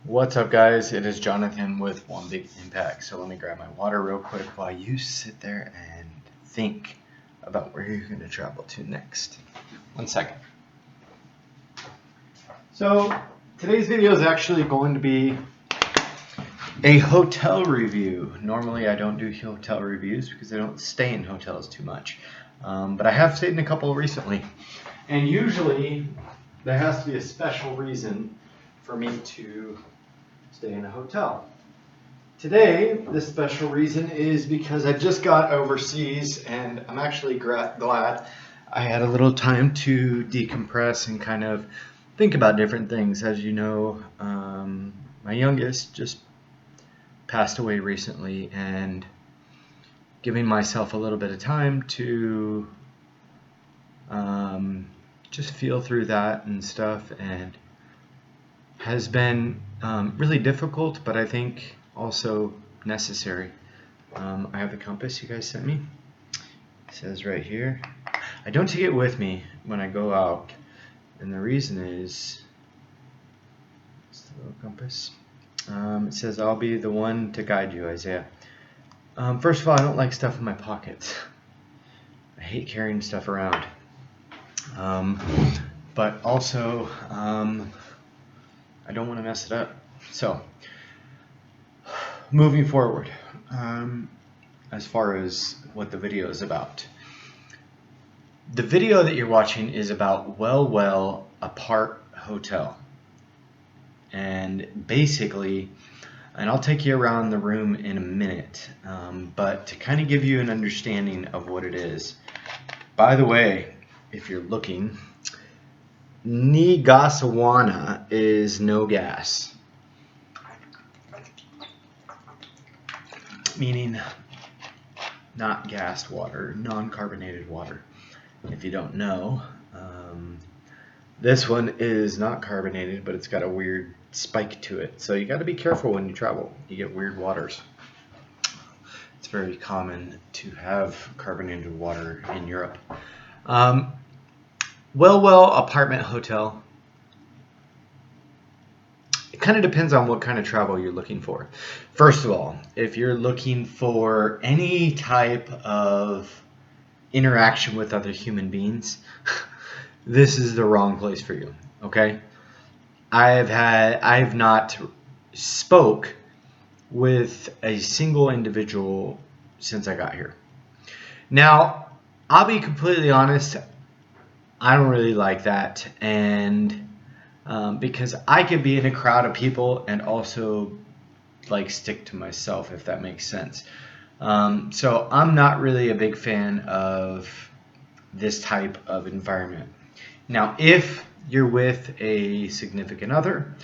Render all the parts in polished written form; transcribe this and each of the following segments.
What's up, guys? It is Jonathan with One Big Impact. So let me grab my water real quick while you sit there and think about where you're going to travel to next. 1 second. So today's video is actually going to be a hotel review. Normally I don't do hotel reviews because I don't stay in hotels too much. But I have stayed in a couple recently. And usually there has to be a special reason for me to stay in a hotel. Today, the special reason is because I just got overseas and I'm actually glad I had a little time to decompress and kind of think about different things. As you know, my youngest just passed away recently, and giving myself a little bit of time to just feel through that and stuff, and has been really difficult, but I think also necessary. I have the compass you guys sent me. It says right here. I don't take it with me when I go out, and the reason is it's the little compass. It says, "I'll be the one to guide you," Isaiah. First of all, I don't like stuff in my pockets. I hate carrying stuff around. But also, I don't want to mess it up. So, moving forward, as far as what the video is about. The video that you're watching is about Well Apart Hotel. And basically, and I'll take you around the room in a minute, but to kind of give you an understanding of what it is. By the way, if you're looking, Nigasawana is no gas, meaning not gassed water, non-carbonated water. If you don't know, this one is not carbonated, but it's got a weird spike to it. So you got to be careful when you travel. You get weird waters. It's very common to have carbonated water in Europe. Well Apartment Hotel. It kind of depends on what kind of travel you're looking for. First of all, if you're looking for any type of interaction with other human beings, this is the wrong place for you. Okay? I've not spoke with a single individual since I got here. Now, I'll be completely honest, I don't really like that, and because I could be in a crowd of people and also like stick to myself, if that makes sense. So I'm not really a big fan of this type of environment. Now, if you're with a significant other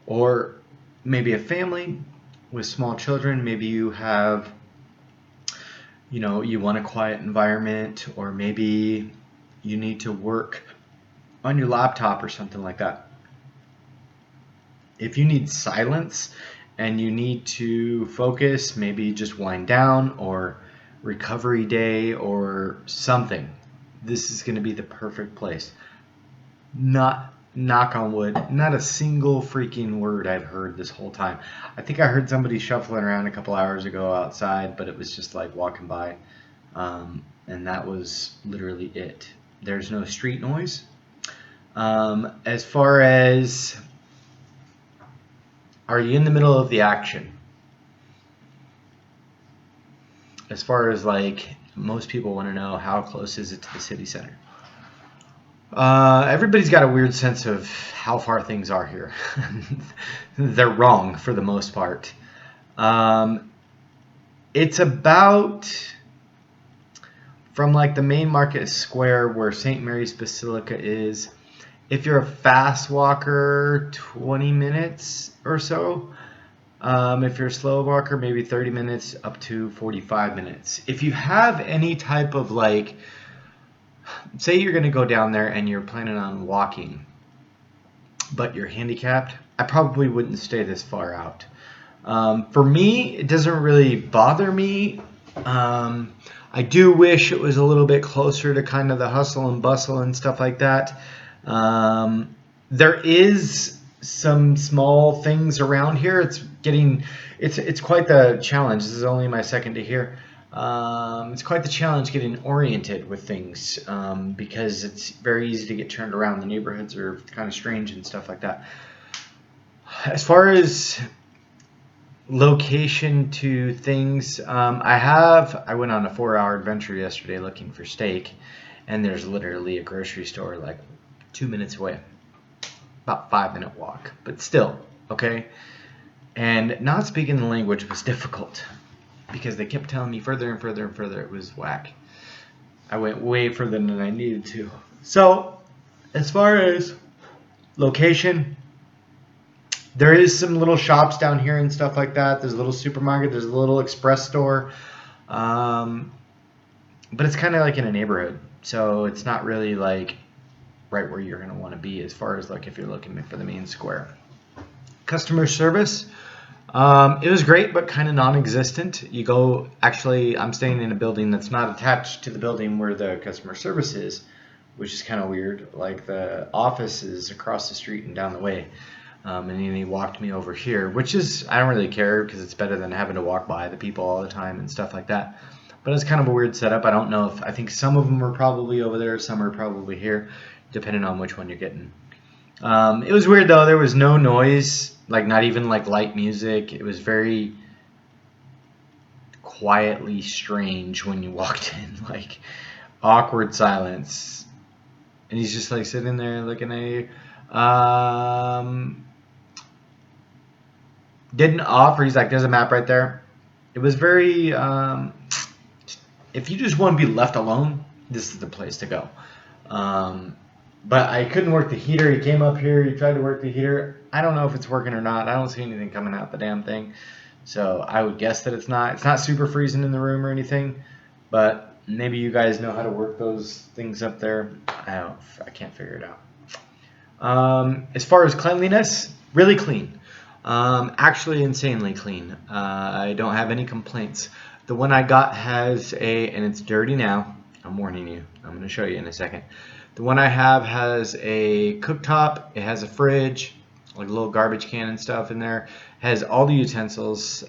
or maybe a family with small children, maybe you have, you want a quiet environment, or maybe you need to work on your laptop or something like that. If you need silence and you need to focus, maybe just wind down or recovery day or something, this is going to be the perfect place. Not, knock on wood, not a single freaking word I've heard this whole time. I think I heard somebody shuffling around a couple hours ago outside, but it was just like walking by, and that was literally it. There's no street noise. As far as, are you in the middle of the action? As far as like, most people want to know, how close is it to the city center? Everybody's got a weird sense of how far things are here. They're wrong for the most part. It's about, from like the main market square where St. Mary's Basilica is, if you're a fast walker, 20 minutes or so. If you're a slow walker, maybe 30 minutes up to 45 minutes. If you have any type of like, say you're going to go down there and you're planning on walking, but you're handicapped, I probably wouldn't stay this far out. For me, it doesn't really bother me. I do wish it was a little bit closer to kind of the hustle and bustle and stuff like that. There is some small things around here. It's quite the challenge. This is only my second day here. It's quite the challenge getting oriented with things because it's very easy to get turned around. The neighborhoods are kind of strange and stuff like that. As far as location to things, I went on a 4-hour adventure yesterday looking for steak, and there's literally a grocery store like 2 minutes away. About 5-minute walk, but still, okay? And not speaking the language was difficult because they kept telling me further and further and further. It was whack. I went way further than I needed to. So, as far as location, there is some little shops down here and stuff like that. There's a little supermarket. There's a little express store. But it's kind of like in a neighborhood. So it's not really like right where you're going to want to be as far as like if you're looking for the main square. Customer service. It was great, but kind of non-existent. I'm staying in a building that's not attached to the building where the customer service is, which is kind of weird. Like the office is across the street and down the way. And then he walked me over here, which is, I don't really care because it's better than having to walk by the people all the time and stuff like that. But it's kind of a weird setup. I don't know I think some of them are probably over there, some are probably here, depending on which one you're getting. It was weird though. There was no noise, like not even like light music. It was very quietly strange when you walked in, like awkward silence. And he's just like sitting there looking at you. Didn't offer. He's like, there's a map right there. It was very, if you just want to be left alone, this is the place to go. But I couldn't work the heater. He came up here. He tried to work the heater. I don't know if it's working or not. I don't see anything coming out the damn thing. So I would guess that it's not. It's not super freezing in the room or anything. But maybe you guys know how to work those things up there. I can't figure it out. As far as cleanliness, really clean. Actually insanely clean. I don't have any complaints. The one I got has and it's dirty now. I'm warning you. I'm going to show you in a second. The one I have has a cooktop. It has a fridge, like a little garbage can and stuff in there. It has all the utensils.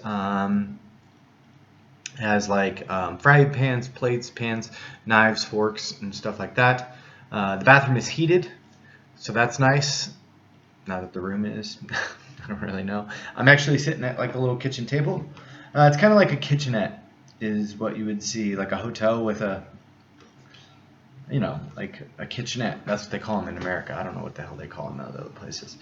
Has like fry pans, plates, pans, knives, forks, and stuff like that. The bathroom is heated, so that's nice. Now that the room is, I don't really know. I'm actually sitting at like a little kitchen table. It's kind of like a kitchenette is what you would see, like a hotel with a, like a kitchenette. That's what they call them in America. I don't know what the hell they call them in other places.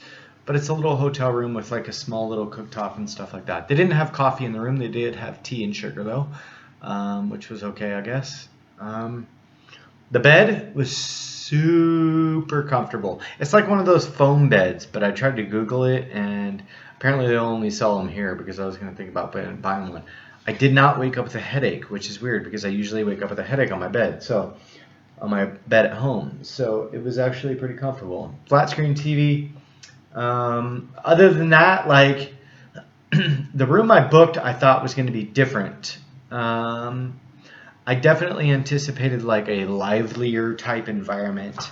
But it's a little hotel room with like a small little cooktop and stuff like that. They didn't have coffee in the room. They did have tea and sugar though, which was okay, I guess. The bed was super comfortable. It's like one of those foam beds, but I tried to Google it, and apparently they only sell them here because I was going to think about buying one. I did not wake up with a headache, which is weird because I usually wake up with a headache on my bed. On my bed at home. So it was actually pretty comfortable. Flat screen TV. Other than that, like the room I booked, I thought was going to be different. I definitely anticipated like a livelier type environment,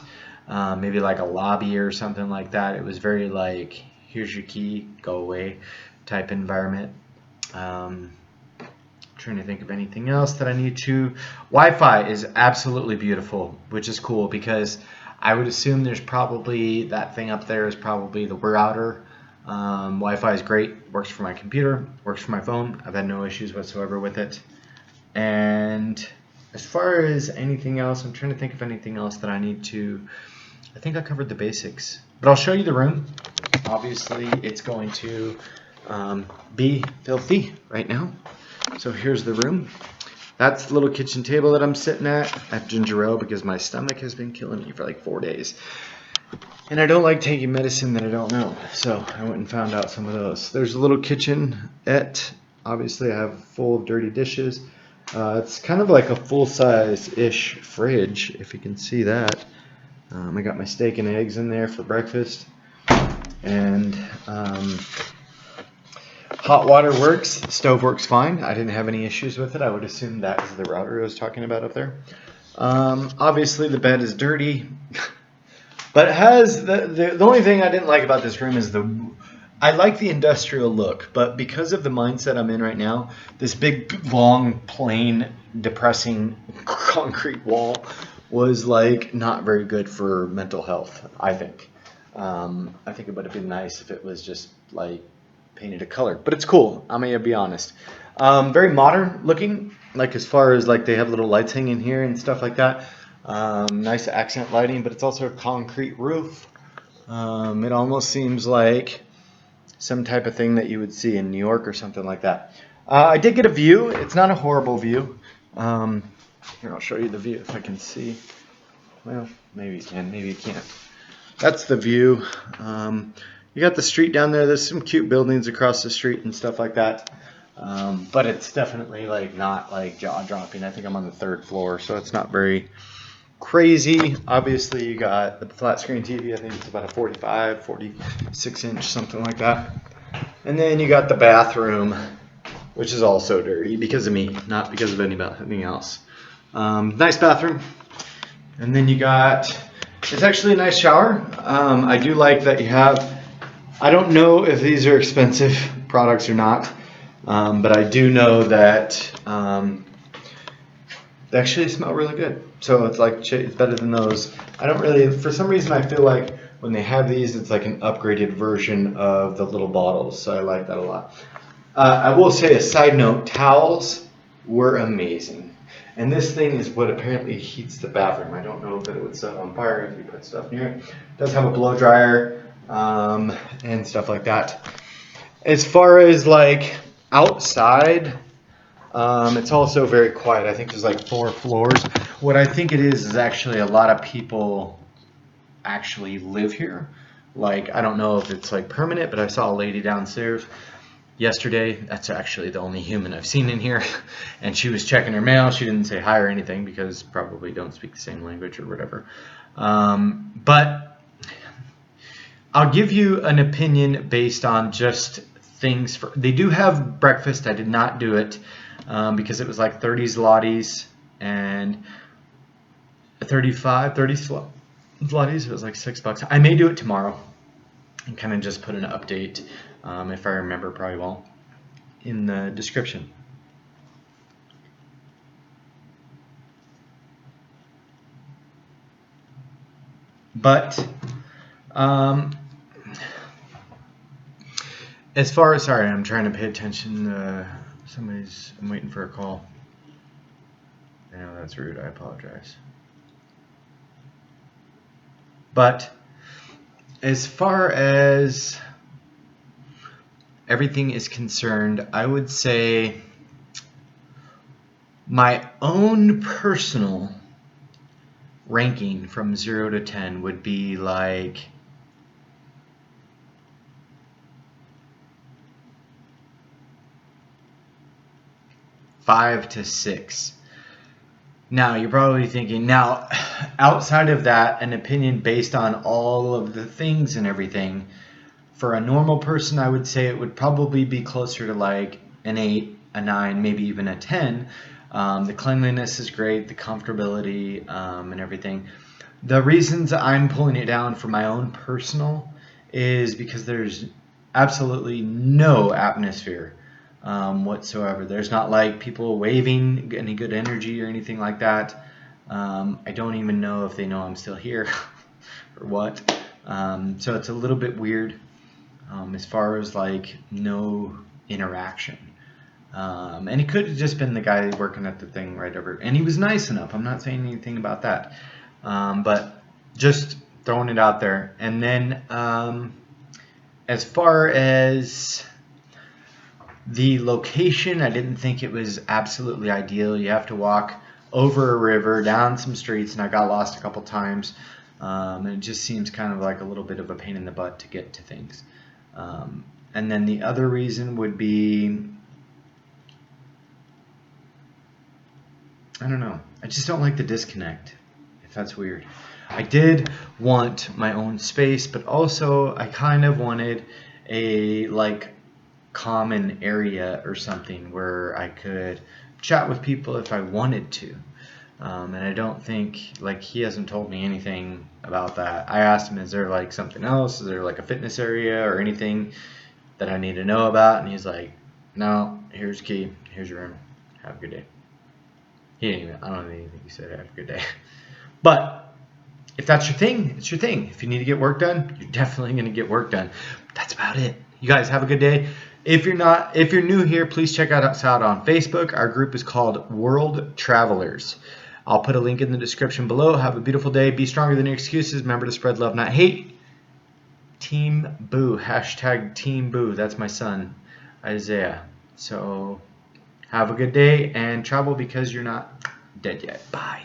maybe like a lobby or something like that. It was very like, here's your key, go away type environment. Trying to think of anything else that I need to. Wi-Fi is absolutely beautiful, which is cool because I would assume there's probably that thing up there is probably the router. Wi-Fi is great, works for my computer, works for my phone. I've had no issues whatsoever with it. And as far as anything else, I'm trying to think of anything else that I need to. I think I covered the basics, but I'll show you the room. Obviously, it's going to be filthy right now. So here's the room. That's the little kitchen table that I'm sitting at. I have ginger ale because my stomach has been killing me for like 4 days. And I don't like taking medicine that I don't know. So I went and found out some of those. There's a little kitchenette. Obviously I have full of dirty dishes. It's kind of like a full-size-ish fridge, if you can see that. I got my steak and eggs in there for breakfast. And hot water works. The stove works fine. I didn't have any issues with it. I would assume that is the router I was talking about up there. Obviously the bed is dirty. But it has the only thing I didn't like about this room is I like the industrial look, but because of the mindset I'm in right now, this big, long, plain, depressing concrete wall was like not very good for mental health, I think. I think it would have been nice if it was just like painted a color, but it's cool. I'm gonna be honest. Very modern looking, like as far as like they have little lights hanging here and stuff like that. Nice accent lighting, but it's also a concrete roof. It almost seems like some type of thing that you would see in New York or something like that. I did get a view. It's not a horrible view. Here, I'll show you the view if I can see. Well, maybe you can, maybe you can't. That's the view. You got the street down there. There's some cute buildings across the street and stuff like that. But it's definitely like not like jaw-dropping. I think I'm on the 3rd floor, so it's not very crazy. Obviously, you got the flat screen TV. I think it's about a 45, 46 inch, something like that. And then you got the bathroom, which is also dirty because of me, not because of anything else. Nice bathroom. And then you got, it's actually a nice shower. I do like that you have, I don't know if these are expensive products or not, but I do know that they actually smell really good. So it's like, it's better than those. I don't really, for some reason I feel like when they have these, it's like an upgraded version of the little bottles. So I like that a lot. I will say a side note, towels were amazing. And this thing is what apparently heats the bathroom. I don't know if it would set on fire if you put stuff near it. It does have a blow dryer and stuff like that. As far as like outside, it's also very quiet. I think there's like 4 floors. What I think it is actually a lot of people actually live here. Like, I don't know if it's like permanent, but I saw a lady downstairs yesterday. That's actually the only human I've seen in here. And she was checking her mail. She didn't say hi or anything because probably don't speak the same language or whatever. But I'll give you an opinion based on just things. They do have breakfast. I did not do it. Because it was like 30 zlotys and 30 zlotys. It was like $6. I may do it tomorrow and kind of just put an update, if I remember probably well, in the description. But as far as, sorry, I'm trying to pay attention. I'm waiting for a call. I know that's rude, I apologize. But as far as everything is concerned, I would say my own personal ranking from 0 to 10 would be like 5 to 6. Now, you're probably thinking, now, outside of that, an opinion based on all of the things and everything, for a normal person, I would say it would probably be closer to like an 8, a 9, maybe even a 10. The cleanliness is great, the comfortability and everything. The reasons I'm pulling it down for my own personal is because there's absolutely no atmosphere whatsoever. There's not like people waving, any good energy or anything like that. I don't even know if they know I'm still here or what. So it's a little bit weird as far as like no interaction. And it could have just been the guy working at the thing right over, and he was nice enough. I'm not saying anything about that, but just throwing it out there. And then as far as the location, I didn't think it was absolutely ideal. You have to walk over a river, down some streets, and I got lost a couple times. And it just seems kind of like a little bit of a pain in the butt to get to things. And then the other reason would be, I don't know. I just don't like the disconnect, if that's weird. I did want my own space, but also I kind of wanted a like common area or something where I could chat with people if I wanted to. And I don't think, like, he hasn't told me anything about that. I asked him, is there like something else? Is there like a fitness area or anything that I need to know about? And he's like, no, here's the key. Here's your room. Have a good day. He didn't even, I don't even think he said have a good day. But if that's your thing, it's your thing. If you need to get work done, you're definitely going to get work done. But that's about it. You guys have a good day. If you're new here, please check us out on Facebook. Our group is called World Travelers. I'll put a link in the description below. Have a beautiful day. Be stronger than your excuses. Remember to spread love, not hate. Team Boo. Hashtag Team Boo. That's my son, Isaiah. So have a good day and travel because you're not dead yet. Bye.